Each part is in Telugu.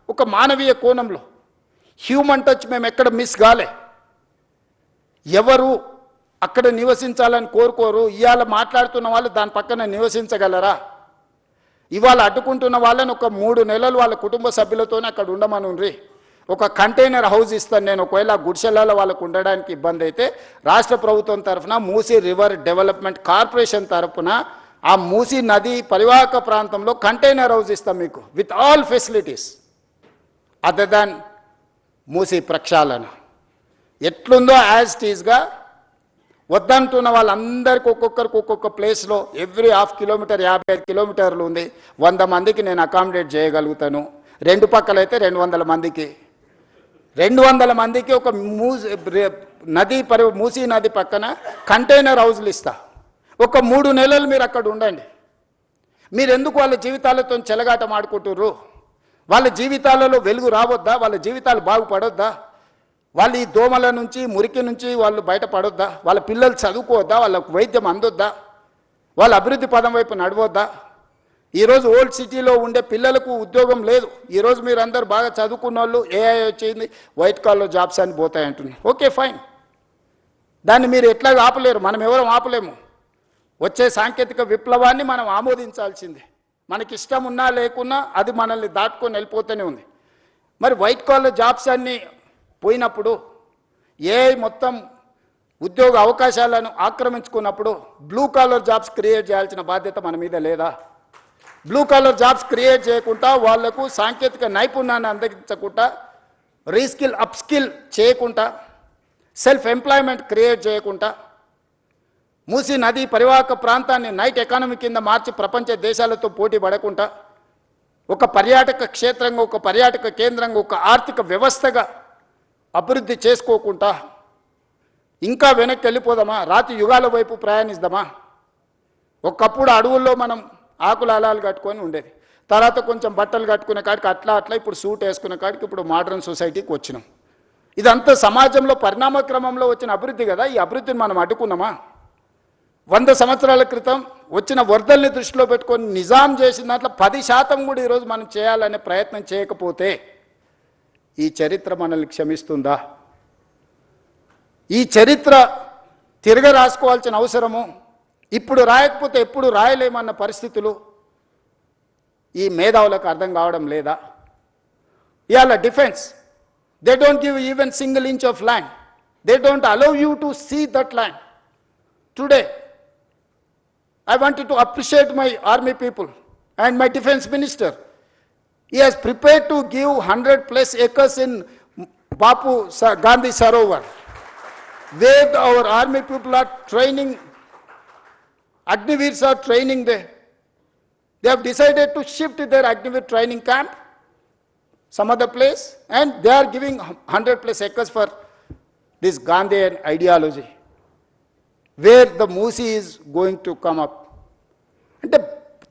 ఒక మానవీయ కోణంలో హ్యూమన్ టచ్ మేము ఎక్కడ మిస్ కాలే. ఎవరు అక్కడ నివసించాలని కోరుకోరు. ఇవాళ మాట్లాడుతున్న వాళ్ళు దాని పక్కన నివసించగలరా? ఇవాళ అడ్డుకుంటున్న వాళ్ళని ఒక 3 నెలలు వాళ్ళ కుటుంబ సభ్యులతోనే అక్కడ ఉండమనుండ్రి. ఒక కంటైనర్ హౌస్ ఇస్తాను నేను. ఒకవేళ గుడిసెలలో వాళ్ళకు ఉండడానికి ఇబ్బంది అయితే రాష్ట్ర ప్రభుత్వం తరఫున మూసీ రివర్ డెవలప్మెంట్ కార్పొరేషన్ తరఫున ఆ మూసీ నది పరివాహక ప్రాంతంలో కంటైనర్ హౌస్ ఇస్తాం మీకు with all facilities other than Musi ప్రక్షాళన. ఎట్లుందో యాజ్ టీజ్గా వద్దంటున్న వాళ్ళందరికీ ఒక్కొక్కరికి ఒక్కొక్క ప్లేస్లో ఎవ్రీ ½ కిలోమీటర్ 55 కిలోమీటర్లు ఉంది. 100 మందికి నేను అకామిడేట్ చేయగలుగుతాను. 2 పక్కలైతే 200 మందికి 200 మందికి ఒక మూసీ నది పక్కన కంటైనర్ హౌస్లు ఇస్తా. ఒక 3 నెలలు మీరు అక్కడ ఉండండి. మీరు ఎందుకు వాళ్ళ జీవితాలతో చెలగాటం ఆడుకుంటుర్రు? వాళ్ళ జీవితాలలో వెలుగు రావద్దా? వాళ్ళ జీవితాలు బాగుపడొద్దా? వాళ్ళు ఈ దోమల నుంచి మురికి నుంచి వాళ్ళు బయటపడొద్దా? వాళ్ళ పిల్లలు చదువుకోవద్దా? వాళ్ళకు వైద్యం అందొద్దా? వాళ్ళ అభివృద్ధి పదం వైపు నడవద్దా? ఈరోజు ఓల్డ్ సిటీలో ఉండే పిల్లలకు ఉద్యోగం లేదు. ఈరోజు మీరు అందరూ బాగా చదువుకున్న వాళ్ళు ఏఐ వచ్చింది, వైట్ కాలర్ జాబ్స్ అని పోతాయి అంటున్నారు. ఓకే ఫైన్, దాన్ని మీరు ఎట్లా ఆపలేరు, మనం ఎవరం ఆపలేము. వచ్చే సాంకేతిక విప్లవాన్ని మనం ఆమోదించాల్సిందే. మనకి ఇష్టం ఉన్నా లేకున్నా అది మనల్ని దాటుకొని వెళ్ళిపోతూనే ఉంది. మరి వైట్ కాలర్ జాబ్స్ అన్నీ పోయినప్పుడు ఏఐ మొత్తం ఉద్యోగ అవకాశాలను ఆక్రమించుకున్నప్పుడు బ్లూ కాలర్ జాబ్స్ క్రియేట్ చేయాల్సిన బాధ్యత మన మీద లేదా? బ్లూ కాలర్ జాబ్స్ క్రియేట్ చేయకుండా వాళ్లకు సాంకేతిక నైపుణ్యాన్ని అందించకుండా, రీస్కిల్ అప్స్కిల్ చేయకుండా, సెల్ఫ్ ఎంప్లాయ్మెంట్ క్రియేట్ చేయకుండా, మూసీ నది పరివాహక ప్రాంతాన్ని నైట్ ఎకానమీ కింద మార్చి ప్రపంచ దేశాలతో పోటీ పడకుండా, ఒక పర్యాటక క్షేత్రంగా, ఒక పర్యాటక కేంద్రంగా, ఒక ఆర్థిక వ్యవస్థగా అభివృద్ధి చేసుకోకుండా ఇంకా వెనక్కి వెళ్ళిపోదామా? రాతి యుగాల వైపు ప్రయాణిద్దామా? ఒకప్పుడు అడవుల్లో మనం ఆకుల అలాలు కట్టుకొని ఉండేది. తర్వాత కొంచెం బట్టలు కట్టుకునే కాడికి అట్లా ఇప్పుడు సూట్ వేసుకునే కాడికి ఇప్పుడు మోడర్న్ సొసైటీకి వచ్చినాం. ఇదంతా సమాజంలో పరిణామ క్రమంలో వచ్చిన అభివృద్ధి కదా. ఈ అభివృద్ధిని మనం అడ్డుకున్నామా? 100 సంవత్సరాల క్రితం వచ్చిన వరదల్ని దృష్టిలో పెట్టుకొని నిజాం చేసిన దాంట్లో 10% కూడా ఈరోజు మనం చేయాలనే ప్రయత్నం చేయకపోతే ఈ చరిత్ర మనల్ని క్షమిస్తుందా? ఈ చరిత్ర తిరగ రాసుకోవాల్సిన అవసరము, ఇప్పుడు రాయకపోతే ఎప్పుడు రాయలేమన్న పరిస్థితులు ఈ మేధావులకు అర్థం కావడం లేదా? ఇవాళ defence, they don't give even single inch of land. They don't allow you to see that land. Today I wanted to appreciate my army people and my defense minister. He has prepared to give 100+ acres in Bapu Gandhi Sarovar, where our army people are training, Agniveers are training there. They have decided to shift their Agniveer training camp some other place, and they are giving 100+ acres for this Gandhian ideology, where the Moosi is going to come up. అంటే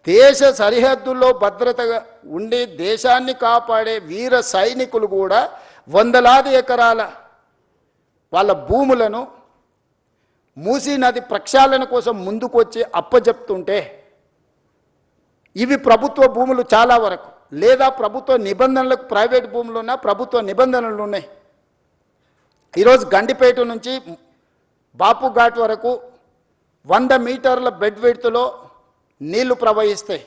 దేశ సరిహద్దుల్లో భద్రతగా ఉండి దేశాన్ని కాపాడే వీర సైనికులు కూడా వందలాది ఎకరాల వాళ్ళ భూములను మూసీ నది ప్రక్షాళన కోసం ముందుకొచ్చి అప్పజెప్తుంటే, ఇవి ప్రభుత్వ భూములు చాలా వరకు, లేదా ప్రభుత్వ నిబంధనలకు ప్రైవేట్ భూములు ఉన్నా ప్రభుత్వ నిబంధనలు ఉన్నాయి. ఈరోజు గండిపేట నుంచి బాపు ఘాట్ వరకు 100 మీటర్ల బెడ్ విడ్త్లో నీళ్లు ప్రవహిస్తాయి.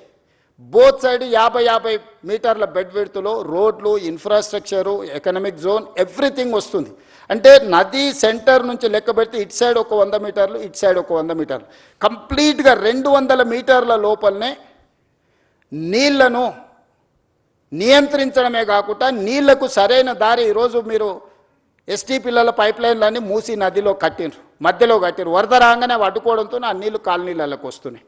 బోత్ సైడ్ 50 మీటర్ల బెడ్ విడ్త్లో రోడ్లు, ఇన్ఫ్రాస్ట్రక్చరు, ఎకనామిక్ జోన్, ఎవ్రీథింగ్ వస్తుంది. అంటే నది సెంటర్ నుంచి లెక్క పెడితే ఇటు సైడ్ ఒక 100 మీటర్లు, ఇటు సైడ్ ఒక 100 మీటర్లు, కంప్లీట్గా 200 మీటర్ల లోపలనే నీళ్లను నియంత్రించడమే కాకుండా నీళ్లకు సరైన దారి ఈరోజు మీరు ఎస్టీ పిల్లల పైప్ లైన్లన్నీ మూసీ నదిలో కట్టిండ్రు, మధ్యలో కట్టిరు. వరద రాగానే అడ్డుకోవడంతో ఆ నీళ్లు కాలనీలకు వస్తున్నాయి.